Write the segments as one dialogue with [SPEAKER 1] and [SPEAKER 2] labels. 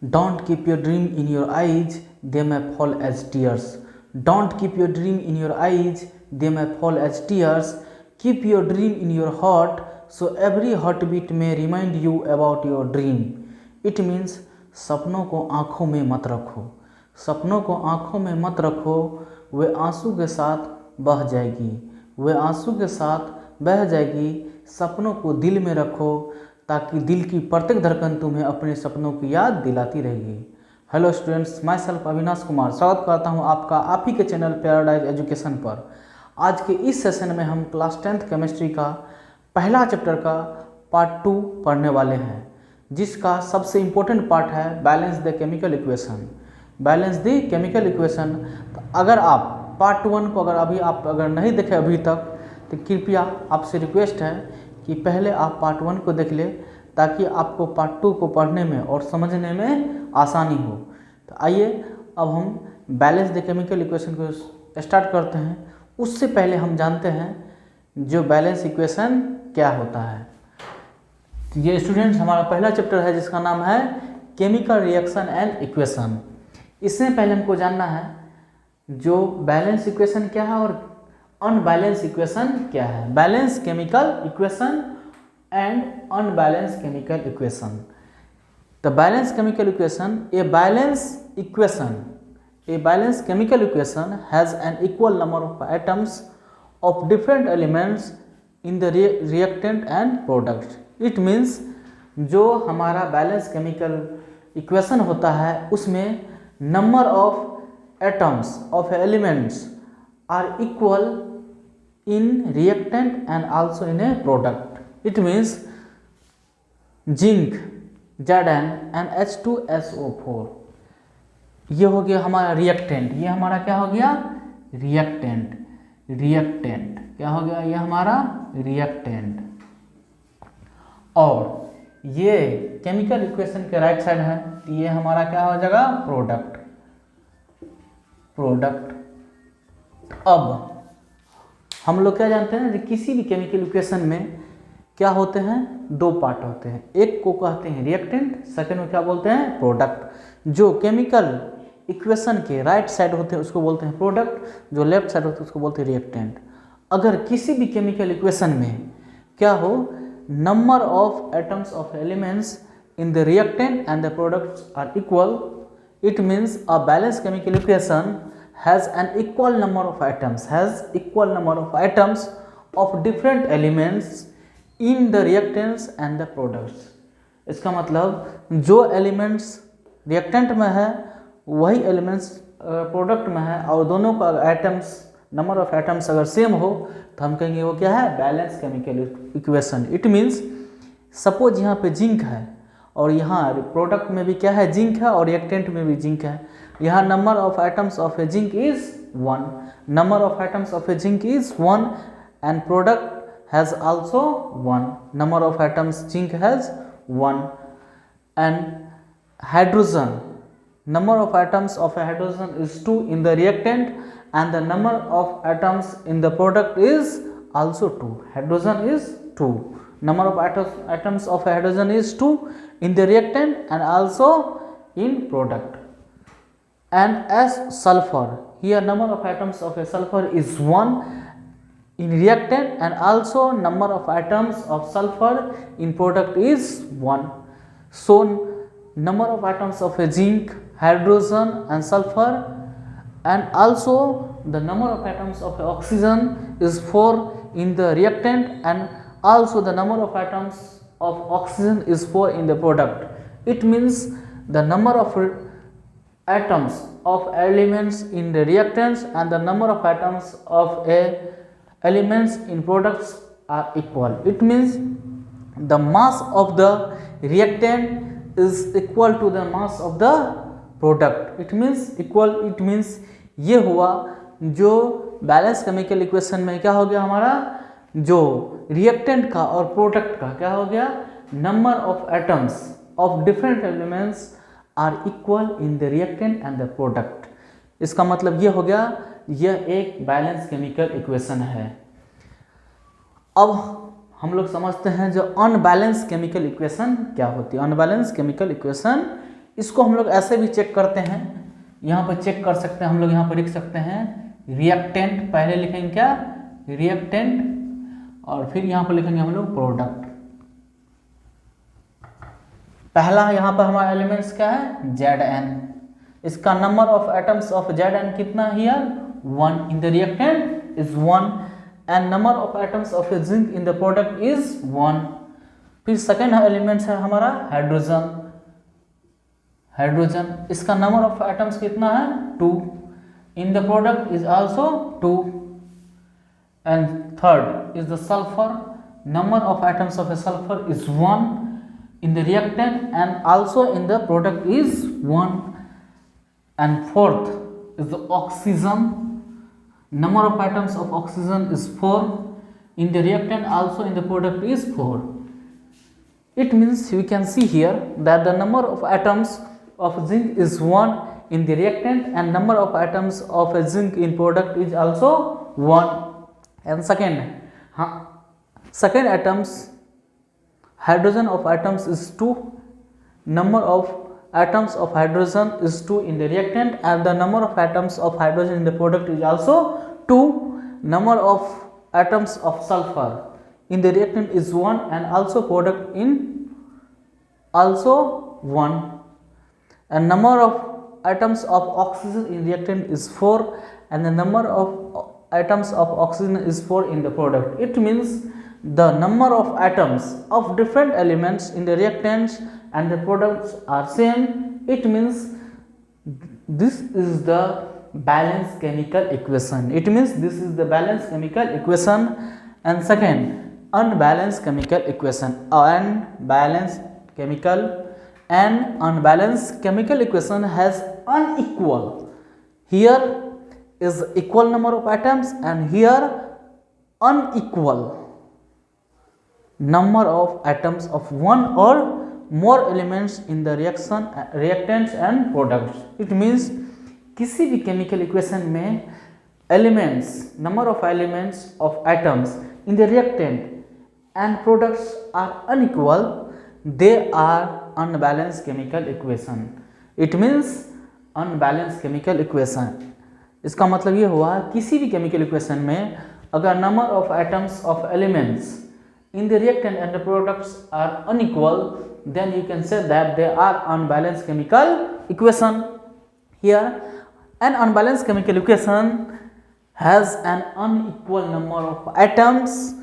[SPEAKER 1] Don't keep your dream in your eyes, they may fall as tears. Don't keep your dream in your eyes, they may fall as tears. Keep your dream in your heart, so every heartbeat may remind you about your dream. It means सपनों को आँखों में मत रखो, सपनों को आँखों में मत रखो, वे आंसू के साथ बह जाएगी, वे आंसू के साथ बह जाएगी। सपनों को दिल में रखो ताकि दिल की प्रत्येक धड़कन तुम्हें अपने सपनों की याद दिलाती रहेगी। Hello students, my self Avinash Kumar स्वागत करता हूं आपका आप ही के चैनल पैराडाइज एजुकेशन पर। आज के इस सेशन में हम क्लास 10th केमिस्ट्री का पहला चैप्टर का पार्ट 2 पढ़ने वाले हैं, जिसका सबसे इम्पोर्टेंट पार्ट है balance the chemical equation. Balance the chemical equation. तो अगर आप पार्ट 1 को अगर नहीं देखे अभी तक, तो कृपया आपसे रिक्वेस्ट है कि पहले आप पार्ट 1 को देख ले, ताकि आपको पार्ट 2 को पढ़ने में और समझने में आसानी हो। तो आइए अब हम बैलेंस द केमिकल इक्वेशन को स्टार्ट करते हैं। उससे पहले हम जानते हैं जो बैलेंस इक्वेशन क्या होता है। ये स्टूडेंट्स हमारा पहला चैप्टर है जिसका नाम है केमिकल रिएक्शन एंड इक्वेशन। इससे पहले हमको जानना है जो बैलेंस इक्वेशन क्या है और अनबैलेंस इक्वेशन क्या है। Balance chemical equation and unbalance chemical equation. The balance chemical equation, a balance chemical equation has an equal number of atoms of different elements in the reactant and product. It means जो हमारा balance chemical equation होता है उसमें number of atoms of elements are equal in reactant and also in a product. It means zinc, Zn and H2SO4 ये हो गया हमारा reactant. ये हमारा क्या हो गया? रिएक्टेंट क्या हो गया? ये हमारा रिएक्टेंट। और ये केमिकल इक्वेशन के राइट साइड है, ये हमारा क्या हो जाएगा? प्रोडक्ट। अब हम लोग क्या जानते हैं कि किसी भी केमिकल इक्वेशन में क्या होते हैं? दो पार्ट होते हैं। एक को कहते हैं रिएक्टेंट, सेकंड में क्या बोलते हैं? प्रोडक्ट। जो केमिकल इक्वेशन के राइट साइड होते हैं उसको बोलते हैं प्रोडक्ट, जो लेफ्ट साइड होते हैं उसको बोलते हैं रिएक्टेंट। अगर किसी भी केमिकल इक्वेशन में क्या हो, number of atoms of elements in the reactant and the products are equal, it means a balance chemical equation has an equal number of atoms of different elements in the reactants and the products. इसका मतलब जो elements reactant में है वही elements product में है, और दोनों का एटम्स नंबर ऑफ एटम्स अगर सेम हो तो हम कहेंगे वो क्या है? Balance chemical equation. It means suppose यहाँ पे जिंक है और यहाँ प्रोडक्ट में भी क्या है? जिंक है, और रिएक्टेंट में भी जिंक है। यहाँ number of atoms of A zinc is 1, number of atoms of A zinc is 1 and product has also 1, number of atoms zinc has 1। And hydrogen, number of atoms of a hydrogen is 2 in the reactant and the number of atoms in the product is also 2. Hydrogen is 2, number of atoms of a hydrogen is 2 in the reactant and also in product. And as sulfur, here number of atoms of a sulfur is 1 in reactant and also number of atoms of sulfur in product is 1. So number of atoms of a zinc, hydrogen and sulfur, and also the number of atoms of oxygen is 4 in the reactant and also the number of atoms of oxygen is 4 in the product. It means the number of atoms of elements in the reactants and the number of atoms of elements in products are equal. It means the mass of the reactant is equal to the mass of the product. It means equal, it means ये हुआ जो balance chemical equation में क्या हो गया हमारा? जो reactant का और प्रोडक्ट का क्या हो गया? Number of atoms of different elements are equal in the reactant and the product. इसका मतलब ये हो गया, यह एक बैलेंस केमिकल इक्वेशन है। अब हम लोग समझते हैं जो अनबैलेंस केमिकल इक्वेशन क्या होती है। अनबैलेंस केमिकल इक्वेशन इसको हम लोग ऐसे भी चेक करते हैं, यहाँ पर चेक कर सकते हैं हम लोग, यहाँ पर लिख सकते हैं रिएक्टेंट, पहले लिखेंगे क्या रिएक्टेंट, और फिर यहाँ पर लिखेंगे हम लोग प्रोडक्ट। पहला यहाँ पर हमारा एलिमेंट्स क्या है Zn, इसका number of atoms of Zn कितना here 1, in the reactant is 1, and number of atoms of zinc in the product is 1। फिर सेकेंड एलिमेंट्स है हमारा हाइड्रोजन, हाइड्रोजन इसका नंबर ऑफ एटम्स कितना है 2, in the product is also 2। And third is the sulphur, number of atoms of a sulfur is 1 in the reactant and also in the product is 1. And fourth is the oxygen, number of atoms of oxygen is 4, in the reactant also in the product is 4. It means you can see here that the number of atoms of zinc is 1 in the reactant and number of atoms of a zinc in product is also 1. And second atoms, hydrogen of atoms is 2, number of atoms of hydrogen is 2 in the reactant and the number of atoms of hydrogen in the product is also 2. Number of atoms of sulfur in the reactant is 1 and also product in also 1, and number of atoms of oxygen in reactant is 4 and the number of atoms of oxygen is 4 in the product. It means the number of atoms of different elements in the reactants and the products are same. It means this is the balanced chemical equation. It means this is the balanced chemical equation. And second, unbalanced chemical equation. Unbalanced chemical equation has unequal. Here is equal number of atoms and here unequal number of atoms of one or more elements in the reactants and products. It means किसी भी chemical equation में elements, number of elements of atoms in the reactant and products are unequal, they are unbalanced chemical equation. It means unbalanced chemical equation. इसका मतलब ये हुआ किसी भी chemical equation में अगर number of atoms of elements in the reactant and the products are unequal, then you can say that they are unbalanced chemical equation. Here an unbalanced chemical equation has an unequal number of atoms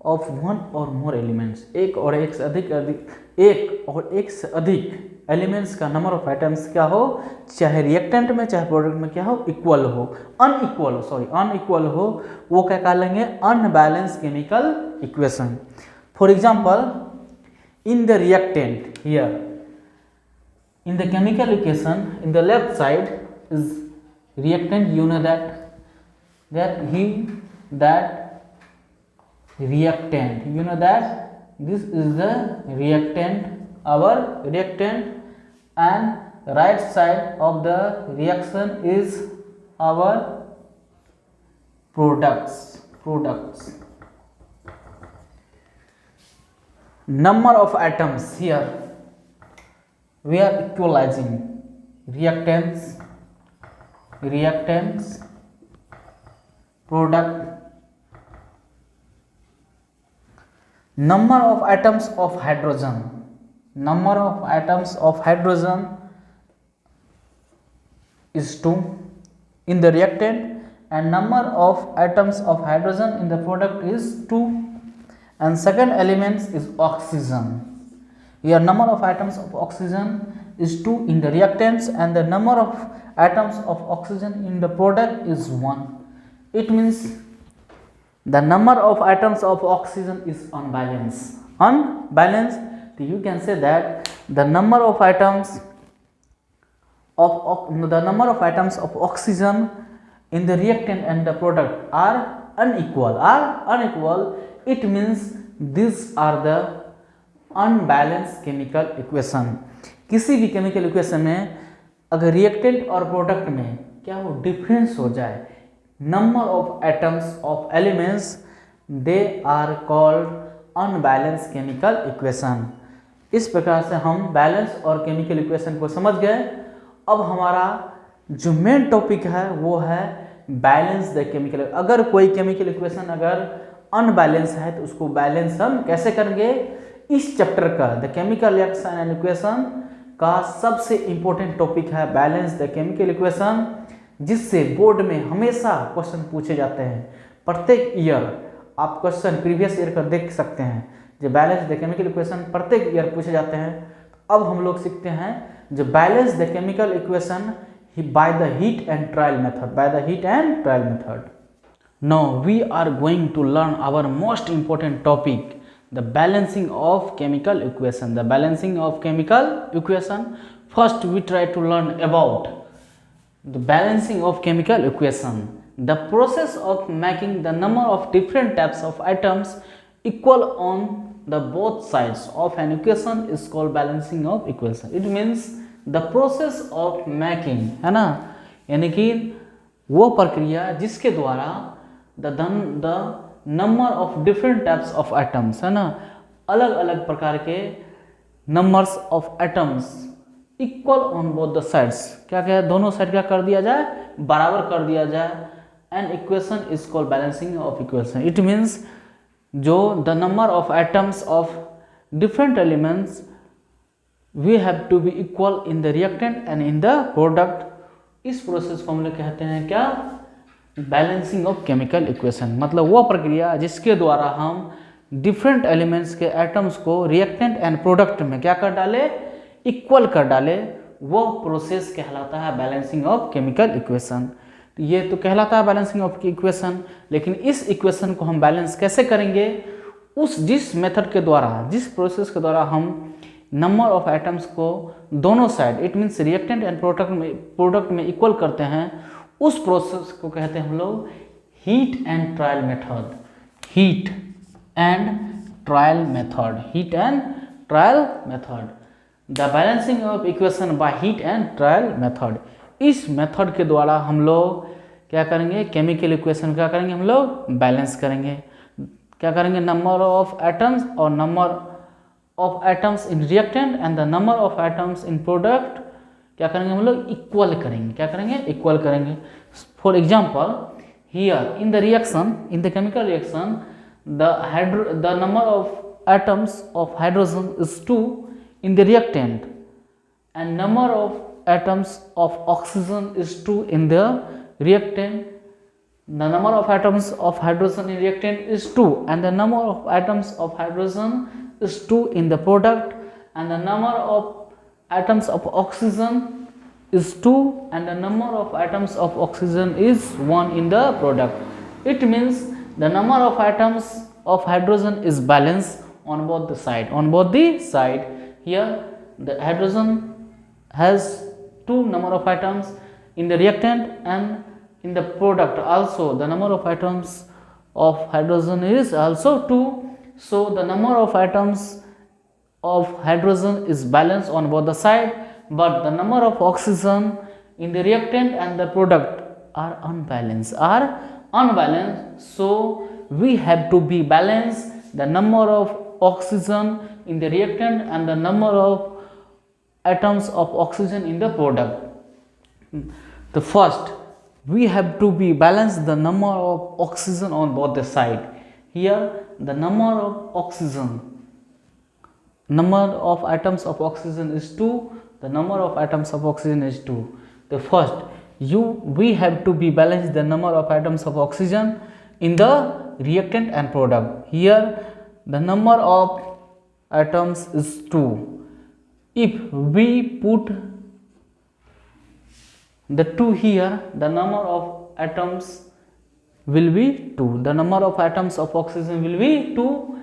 [SPEAKER 1] of one or more elements. एक और एक से अधिक elements का number of items क्या हो, चाहे reactant में चाहे प्रोडक्ट में क्या हो, इक्वल हो, अनइक्वल हो, वो क्या कह लेंगे unbalance chemical equation. For example in the reactant here in the chemical equation in the left side is reactant, you know that reactant, you know that this is the reactant, our reactant, and right side of the reaction is our products. Number of atoms here we are equalizing reactants, product. Number of atoms of hydrogen is 2 in the reactant and number of atoms of hydrogen in the product is 2. And second element is oxygen. Here number of atoms of oxygen is 2 in the reactants and the number of atoms of oxygen in the product is 1. It means the number of atoms of oxygen is unbalanced. You can say that the number of atoms of oxygen in the reactant and the product are unequal. It means these are the unbalance chemical equation. किसी भी chemical equation में अगर reactant और product में क्या हो difference हो जाए, number of atoms of elements, they are called unbalance chemical equation. इस प्रकार से हम बैलेंस और केमिकल इक्वेशन को समझ गए। अब हमारा जो मेन टॉपिक है वो है बैलेंस द केमिकल। अगर कोई केमिकल इक्वेशन अगर अनबैलेंस है तो उसको बैलेंस हम कैसे करेंगे। इस चैप्टर का the chemical reaction and equation का सबसे इंपॉर्टेंट टॉपिक है बैलेंस द केमिकल इक्वेशन, जिससे बोर्ड में हमेशा क्वेश्चन पूछे जाते हैं। प्रत्येक ईयर आप क्वेश्चन प्रीवियस ईयर का देख सकते हैं, जो बैलेंस द केमिकल इक्वेशन प्रत्येक ईयर पूछे जाते हैं। अब हम लोग सीखते हैं जो balance the chemical equation by the heat and trial method, by the heat and trial method. Now we are going to learn our most important topic, the balancing of chemical equation. The balancing of chemical equation. First we try to learn about the balancing of chemical equation. The process of making the number of different types of items equal on the both sides of an equation is called balancing of equation. It means the process of making, है ना, यानी कि वो प्रक्रिया जिसके द्वारा the number of different types of items, है ना, अलग अलग प्रकार के numbers of items equal on both the sides, क्या क्या दोनों साइड क्या कर दिया जाए, बराबर कर दिया जाए। And equation is called balancing of equation. It means जो the number of items of different elements we have to be equal in the reactant and in the product। इस प्रोसेस को हम लोग कहते हैं क्या, बैलेंसिंग ऑफ केमिकल इक्वेशन। मतलब वो प्रक्रिया जिसके द्वारा हम डिफरेंट एलिमेंट्स के एटम्स को रिएक्टेंट एंड प्रोडक्ट में क्या कर डाले, इक्वल कर डाले, वो प्रोसेस कहलाता है बैलेंसिंग ऑफ केमिकल इक्वेशन। ये तो कहलाता है बैलेंसिंग ऑफ इक्वेशन, लेकिन इस इक्वेशन को हम बैलेंस कैसे करेंगे, उस जिस मेथड के द्वारा, जिस प्रोसेस के द्वारा हम नंबर ऑफ आइटम्स को दोनों side, it means reactant and product में इक्वल करते हैं, उस प्रोसेस को कहते हैं हम लोग heat and trial method. Heat and trial method, heat and trial method, the balancing of equation by heat and trial method. इस मेथड के द्वारा हम लोग क्या करेंगे, केमिकल इक्वेशन क्या करेंगे, हम लोग बैलेंस करेंगे। क्या करेंगे, नंबर ऑफ एटम्स और number of atoms in reactant and the number of atoms in product क्या करेंगे, हम लोग इक्वल करेंगे। क्या करेंगे, इक्वल करेंगे। For example here in the reaction, in the chemical reaction, the number of atoms of hydrogen is 2 in the reactant and number of atoms of oxygen is 2 in the reactant. The number of atoms of hydrogen in reactant is 2 and the number of atoms of hydrogen is 2 in the product and the number of atoms of oxygen is 2 and the number of atoms of oxygen is 1 in the product. It means the number of atoms of hydrogen is balanced on both the side, on both the side. Here the hydrogen has 2 number of atoms in the reactant and in the product also the number of atoms of hydrogen is also 2. So the number of atoms of hydrogen is balanced on both the side, but the number of oxygen in the reactant and the product are unbalanced. So we have to be balanced the number of oxygen in the reactant and the number of atoms of oxygen in the product. The first we have to be balanced the number of oxygen on both the side. Here the number of oxygen, number of atoms of oxygen is 2, the number of atoms of oxygen is 2. The first we have to be balanced the number of atoms of oxygen in the reactant and product. Here the number of atoms is 2. If we put the 2 here, the number of atoms will be 2. The number of atoms of oxygen will be 2.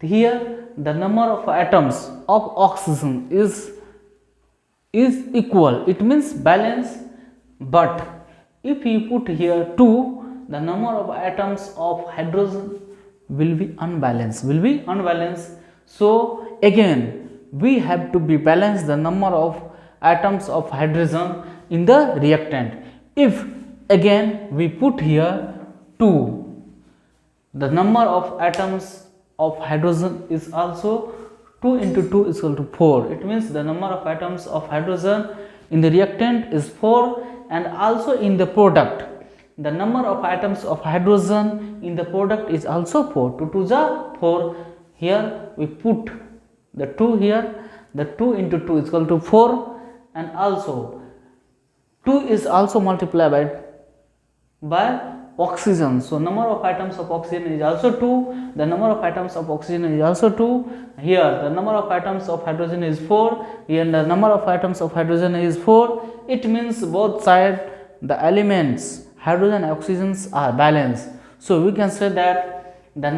[SPEAKER 1] Here the number of atoms of oxygen is equal, it means balance. But if you put here 2, the number of atoms of hydrogen will be unbalanced, So again we have to be balanced the number of atoms of hydrogen in the reactant. If again we put here 2, the number of atoms of hydrogen is also 2 into 2 is equal to 4. It means the number of atoms of hydrogen in the reactant is 4, and also in the product the number of atoms of hydrogen in the product is also 4. 2 to the 4. Here we put the 2 here. The 2 into 2 is equal to 4, and also 2 is also multiplied by oxygen. So number of atoms of oxygen is also 2. The number of atoms of oxygen is also 2. Here the number of atoms of hydrogen is 4. Here the number of atoms of hydrogen is 4. It means both sides the elements hydrogen and oxygens are balanced. So we can say that the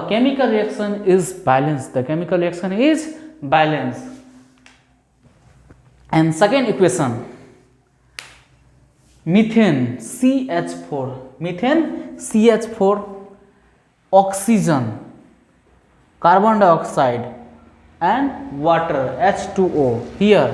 [SPEAKER 1] chemical reaction is balanced. The chemical reaction is balanced. And second equation, methane CH4, oxygen, carbon dioxide and water H2O. Here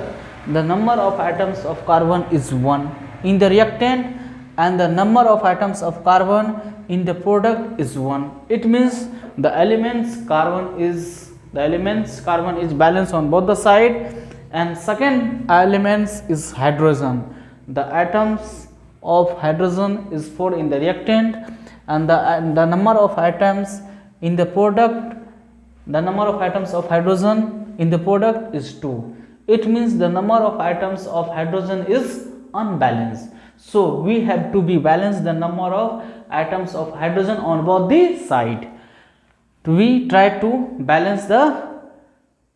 [SPEAKER 1] the number of atoms of carbon is 1 in the reactant, and the number of atoms of carbon in the product is 1. It means the elements carbon is balanced on both the side. And second elements is hydrogen. The atoms of hydrogen is 4 in the reactant, and the number of atoms in the product, the number of atoms of hydrogen in the product is 2. It means the number of atoms of hydrogen is unbalanced. So we have to be balanced the number of atoms of hydrogen on both the side. We try to balance the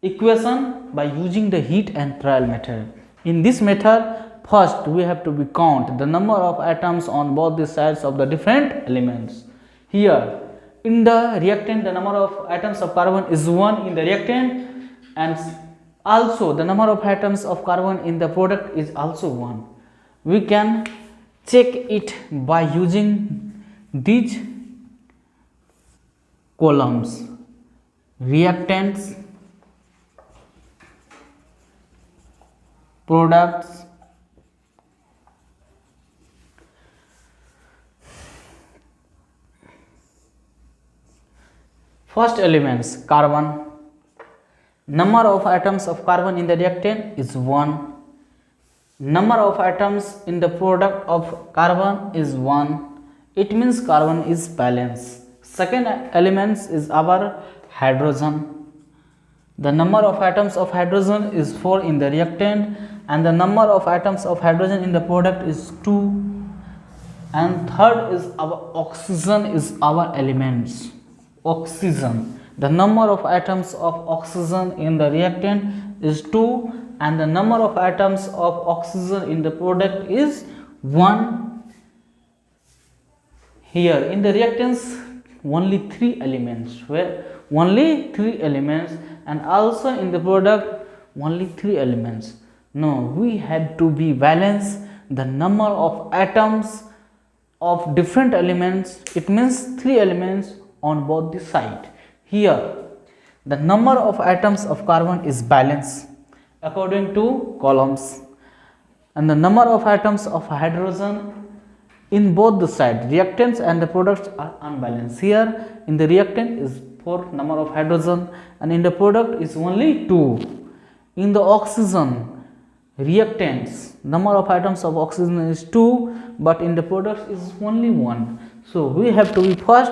[SPEAKER 1] equation by using the heat and trial method. In this method, first we have to be count the number of atoms on both the sides of the different elements. Here in the reactant the number of atoms of carbon is 1 in the reactant, and also the number of atoms of carbon in the product is also 1. We can check it by using these columns: reactants, products, first elements carbon. Number of atoms of carbon in the reactant is 1. Number of atoms in the product of carbon is 1. It means carbon is balanced. Second elements is our hydrogen. The number of atoms of hydrogen is 4 in the reactant, and the number of atoms of hydrogen in the product is 2. And third is our oxygen, is our elements. Oxygen. The number of atoms of oxygen in the reactant is 2, and the number of atoms of oxygen in the product is 1. Here in the reactants only 3 elements, and also in the product only 3 elements. No, we had to be balanced the number of atoms of different elements. It means 3 elements on both the side. Here the number of atoms of carbon is balanced according to columns, and the number of atoms of hydrogen in both the side, reactants and the products, are unbalanced. Here in the reactant is 4 number of hydrogen, and in the product is only 2. In the oxygen reactants, number of atoms of oxygen is 2, but in the products is only 1. So we have to be first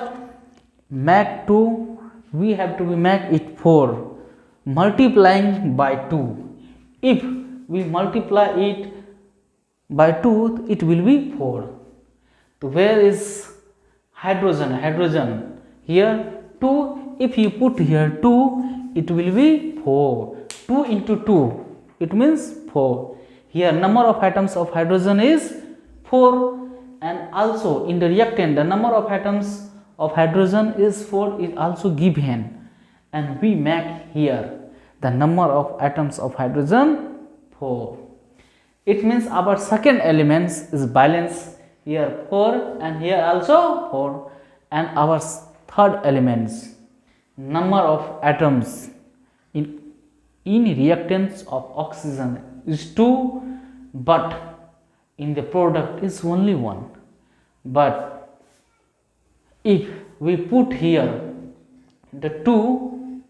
[SPEAKER 1] make 2, we have to be make it 4, multiplying by 2. If we multiply it by 2, it will be 4. So where is hydrogen? Hydrogen here 2. If you put here 2, it will be 4. 2 into 2, it means 4. Here number of atoms of hydrogen is 4, and also in the reactant the number of atoms of hydrogen is 4 is also given, and we make here the number of atoms of hydrogen 4. It means our second elements is balanced, here 4 and here also 4, and our third elements number of atoms in reactants of oxygen is 2, but in the product is only 1. But if we put here the 2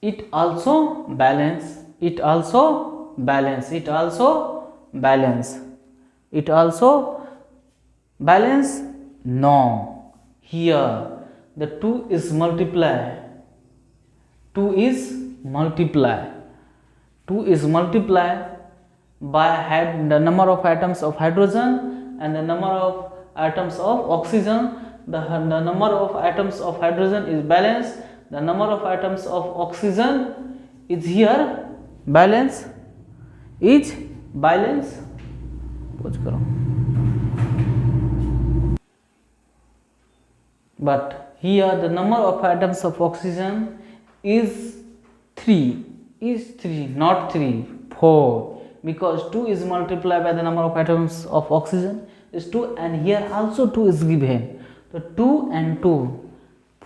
[SPEAKER 1] it also balance, it also balance, it also balance, it also balance. No, here the 2 is multiply, 2 is multiply, 2 is multiply by the number of atoms of hydrogen and the number of atoms of oxygen. The number of atoms of hydrogen is balanced, the number of atoms of oxygen is here balance, is balance. But here the number of atoms of oxygen is 3, not 3, 4, because 2 is multiplied by the number of atoms of oxygen is 2, and here also 2 is given. So 2 and 2,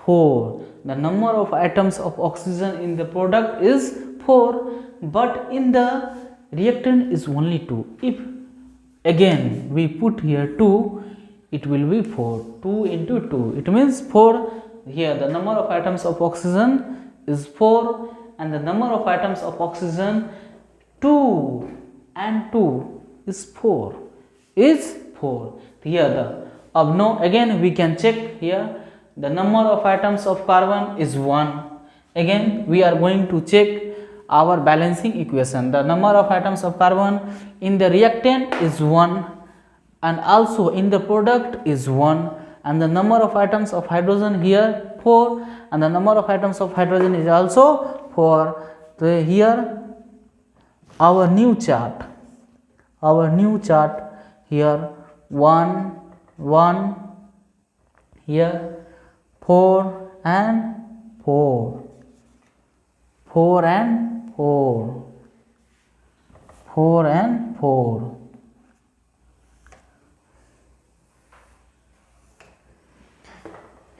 [SPEAKER 1] 4. The number of atoms of oxygen in the product is 4, but in the reactant is only 2. If again we put here 2, it will be 4. 2 into 2, it means 4. Here the number of atoms of oxygen is 4 and the number of atoms of oxygen 2 and 2 is 4, is 4. Here the now again we can check here the number of atoms of carbon is 1. Again we are going to check our balancing equation. The number of atoms of carbon in the reactant is 1 and also in the product is 1, and the number of atoms of hydrogen here 4 and the number of atoms of hydrogen is also 4. So here our new chart here 1 1, here 4 and 4, 4 and 4, 4 and 4.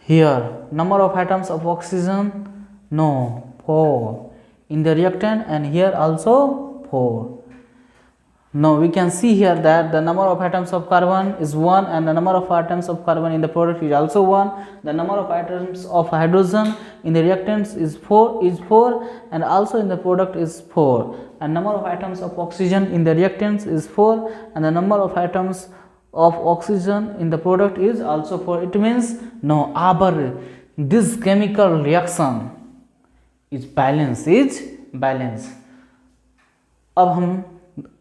[SPEAKER 1] Here number of atoms of oxygen, no, 4 in the reactant, and here also 4. Now we can see here that the number of atoms of carbon is 1 and the number of atoms of carbon in the product is also 1. The number of atoms of hydrogen in the reactants is 4 and also in the product is 4, and number of atoms of oxygen in the reactants is 4 and the number of atoms of oxygen in the product is also 4. It means no, our this chemical reaction is balance, अब हम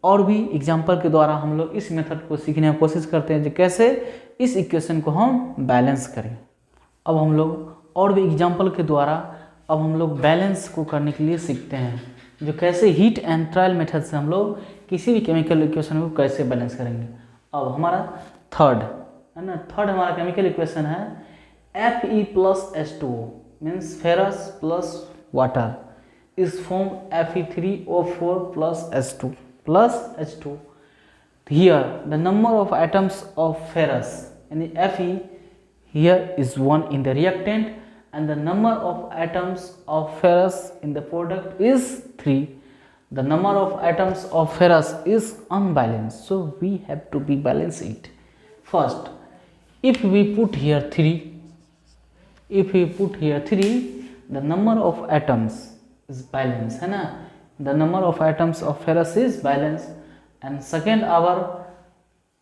[SPEAKER 1] और भी example के द्वारा हम लोग इस method को सीखने की कोशिश करते हैं जो कैसे इस इक्वेशन को हम बैलेंस करें। अब हम लोग और भी एग्जाम्पल के द्वारा अब हम लोग बैलेंस को करने के लिए सीखते हैं, जो कैसे हीट एंड ट्रायल मेथड से हम लोग किसी भी केमिकल इक्वेशन को कैसे बैलेंस करेंगे। अब हमारा थर्ड है ना, थर्ड हमारा केमिकल इक्वेशन है Fe plus H2O means ferrous plus water is formed Fe3O4 plus H2. Here the number of atoms of ferrous in the Fe here is 1 in the reactant and the number of atoms of ferrous in the product is 3. The number of atoms of ferrous is unbalanced, so we have to be balance it. First, if we put here 3, the number of atoms is balanced, है ना, the number of atoms of ferrous is balanced. And second, our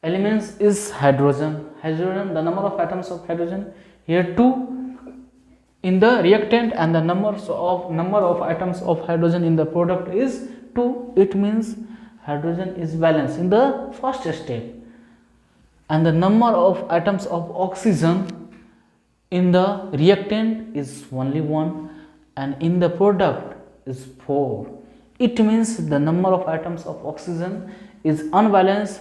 [SPEAKER 1] elements is hydrogen, the number of atoms of hydrogen here 2 in the reactant and the number of atoms of hydrogen in the product is 2. It means hydrogen is balanced in the first step. And the number of atoms of oxygen in the reactant is only 1 and in the product is 4. It means the number of atoms of oxygen is unbalanced.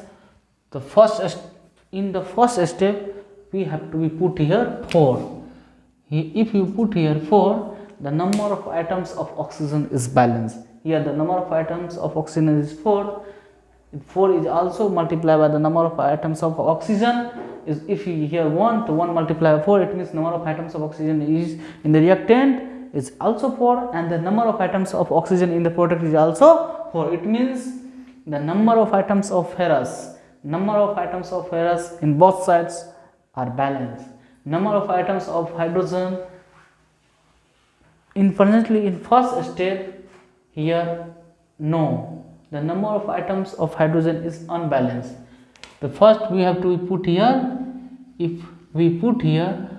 [SPEAKER 1] In the first step we have to be put here 4. If you put here 4, the number of atoms of oxygen is balanced. Here the number of atoms of oxygen is 4. 4 is also multiplied by the number of atoms of oxygen. If you here 1 to 1 multiply by 4, it means number of atoms of oxygen is in the reactant is also 4 and the number of atoms of oxygen in the product is also 4. It means the number of atoms of ferrous in both sides are balanced. Number of atoms of hydrogen Presently in first step here, no, the number of atoms of hydrogen is unbalanced. The first we have to put here, if we put here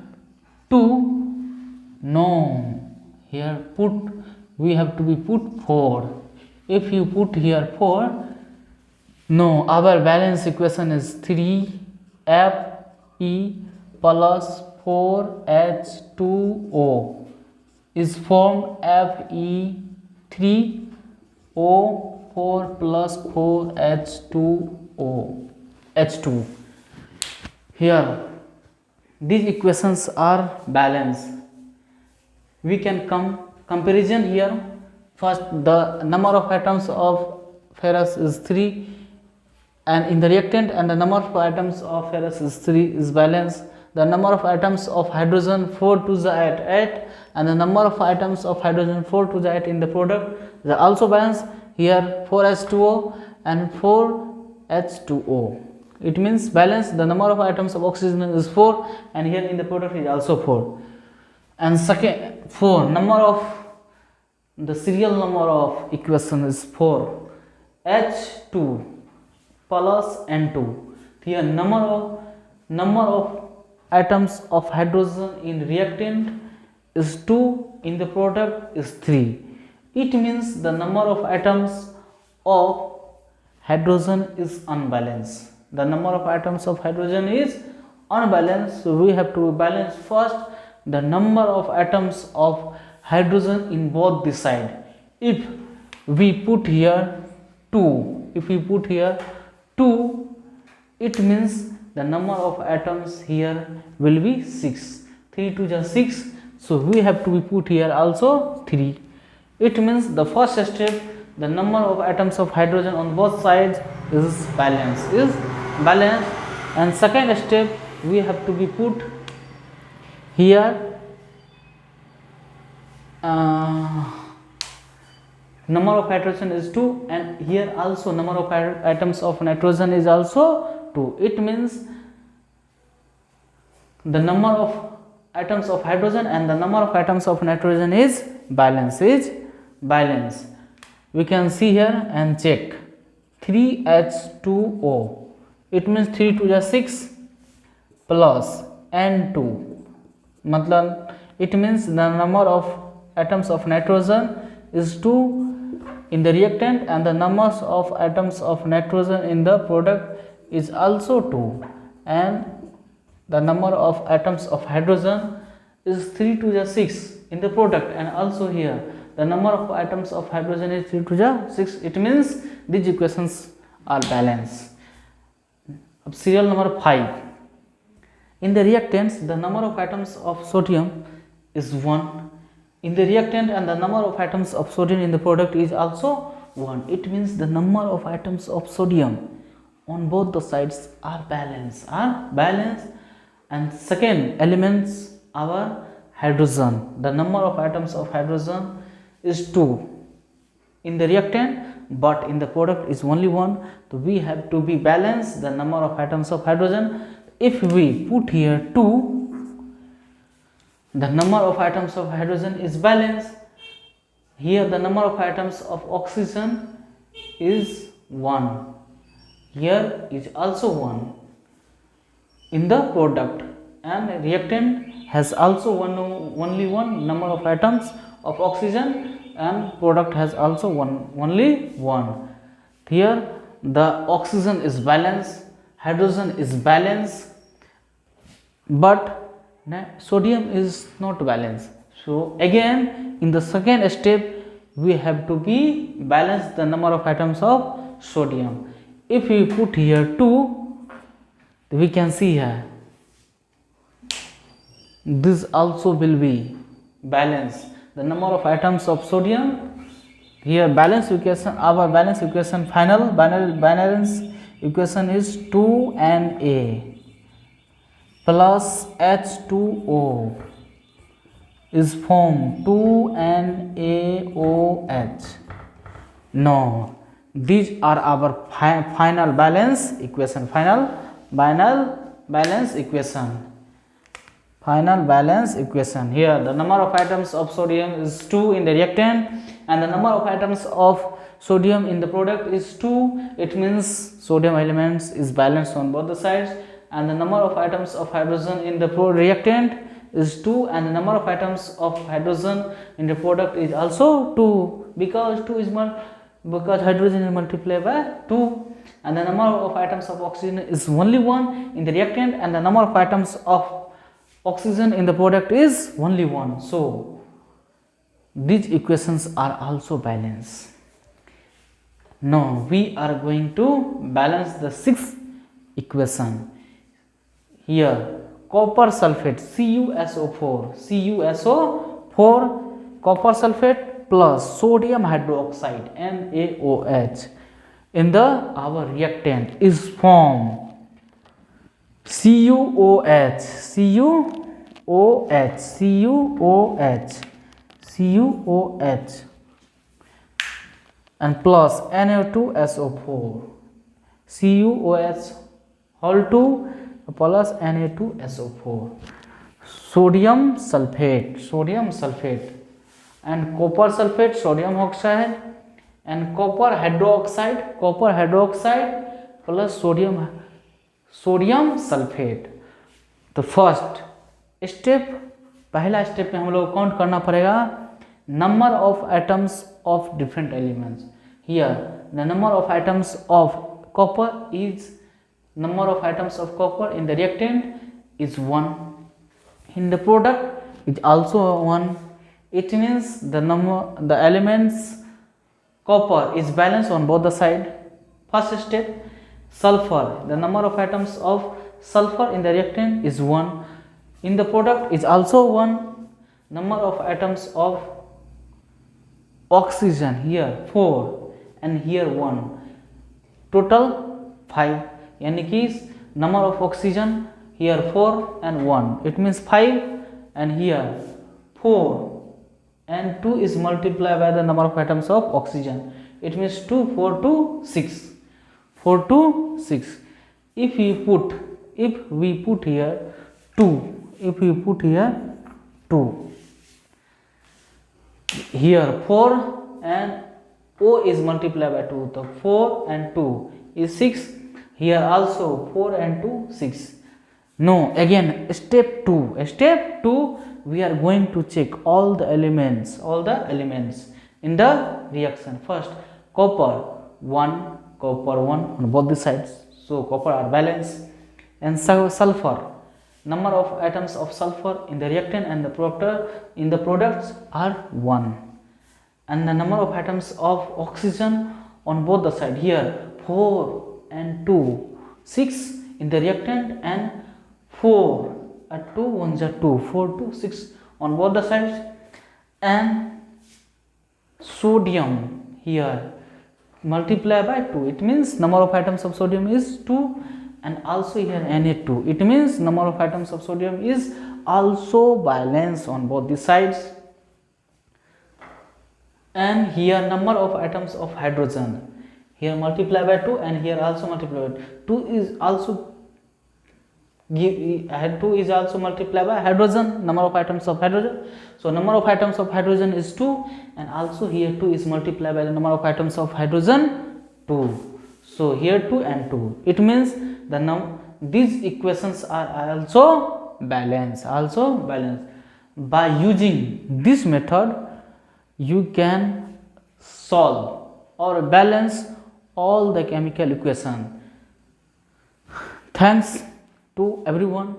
[SPEAKER 1] 2, no, here put, we have to be put 4. If you put here 4, no, our balance equation is 3Fe plus 4H2O is formed Fe3O4 plus 4H2O H2. Here these equations are balanced. We can comparison here. First, the number of atoms of ferrous is 3, and in the reactant, and the number of atoms of ferrous is 3 is balanced. The number of atoms of hydrogen 4 to the 8, and the number of atoms of hydrogen 4 to the 8 in the product, they are also balanced. Here 4H2O and 4H2O. It means balance. The number of atoms of oxygen is 4, and here in the product is also 4. And second, 4 number of the serial number of equation is 4, H2 plus N2. Here number of atoms of hydrogen in reactant is 2, in the product is 3. It means the number of atoms of hydrogen is unbalanced. The number of atoms of hydrogen is unbalanced, so we have to balance first the number of atoms of hydrogen in both the side. If we put here 2, it means the number of atoms here will be 6. 3 to the 6, so we have to be put here also 3. It means the first step, the number of atoms of hydrogen on both sides is balanced, and second step we have to be put here number of hydrogen is 2, and here also number of atoms of nitrogen is also 2. It means the number of atoms of hydrogen and the number of atoms of nitrogen is balance. We can see here and check 3H2O. It means 3 to the 6 plus N2. मतलब it means the number of atoms of nitrogen is 2 in the reactant, and the numbers of atoms of nitrogen in the product is also 2, and the number of atoms of hydrogen is 3 to the 6 in the product, and also here the number of atoms of hydrogen is 3 to the 6. It means these equations are balanced. Serial number 5. In the reactants, the number of atoms of sodium is 1 in the reactant, and the number of atoms of sodium in the product is also 1. It means the number of atoms of sodium on both the sides are balanced. And second elements, our hydrogen, the number of atoms of hydrogen is 2 in the reactant, but in the product is only 1. So we have to be balanced the number of atoms of hydrogen. If we put here 2, the number of atoms of hydrogen is balanced. Here the number of atoms of oxygen is 1. Here is also 1 in the product, and reactant has also only one number of atoms of oxygen, and product has also only 1. Here the oxygen is balanced, hydrogen is balanced, but sodium is not balanced. So again in the second step we have to be balance the number of atoms of sodium. If we put here 2, we can see here this also will be balanced the number of atoms of sodium. Here balance equation, our balance equation, balance equation is 2Na plus H2O is formed 2NaOH. No, these are our final balance equation, Final balance equation. Here the number of atoms of sodium is 2 in the reactant and the number of atoms of sodium in the product is 2. It means sodium elements is balanced on both the sides, and the number of atoms of hydrogen in the reactant is 2 and the number of atoms of hydrogen in the product is also 2, because hydrogen is multiplied by 2, and the number of atoms of oxygen is only 1 in the reactant and the number of atoms of oxygen in the product is only 1. So these equations are also balanced. Now we are going to balance the sixth equation. Here copper sulfate CuSO4 copper sulfate plus sodium hydroxide NaOH in the our reactant is formed CuOH and plus Na2SO4 CuOH whole 2 plus Na2SO4 sodium sulfate and copper sulfate sodium oxide and copper hydroxide plus sodium sulphate. तो first step, पहला step में हम लोग count करना पड़ेगा number of atoms of different elements. Here the number of atoms of copper is number of atoms of copper in the reactant is 1, in the product is also 1. It means the elements copper is balanced on both the side. First step, sulfur, the number of atoms of sulfur in the reactant is 1, in the product is also 1. Number of atoms of oxygen here 4 and here 1, total 5. यानी कि number of oxygen here 4 and 1, it means 5, and here 4 and 2 is multiplied by the number of atoms of oxygen, it means 2 4 2 6 4 2 6. If we put here 2, here 4 and O is multiplied by 2, so 4 and 2 is 6. Here also 4 and 2 6. No, again step 2 we are going to check all the elements in the reaction. First copper 1 on both the sides, so copper are balanced, and sulfur, number of atoms of sulfur in the reactant and the products are 1, and the number of atoms of oxygen on both the side here 4 and 2 6 in the reactant and 4 at 2 1 2 4 2 6 on both the sides, and sodium here multiply by 2, it means number of atoms of sodium is 2, and also here Na2, it means number of atoms of sodium is also balanced on both the sides, and here number of atoms of hydrogen here multiply by 2 and here also multiply by 2 is also multiplied by hydrogen, number of atoms of hydrogen, so number of atoms of hydrogen is 2, and also here 2 is multiplied by the number of atoms of hydrogen 2, so here 2 and 2, it means these equations are also balanced. By using this method you can solve or balance all the chemical equation. Thanks to everyone.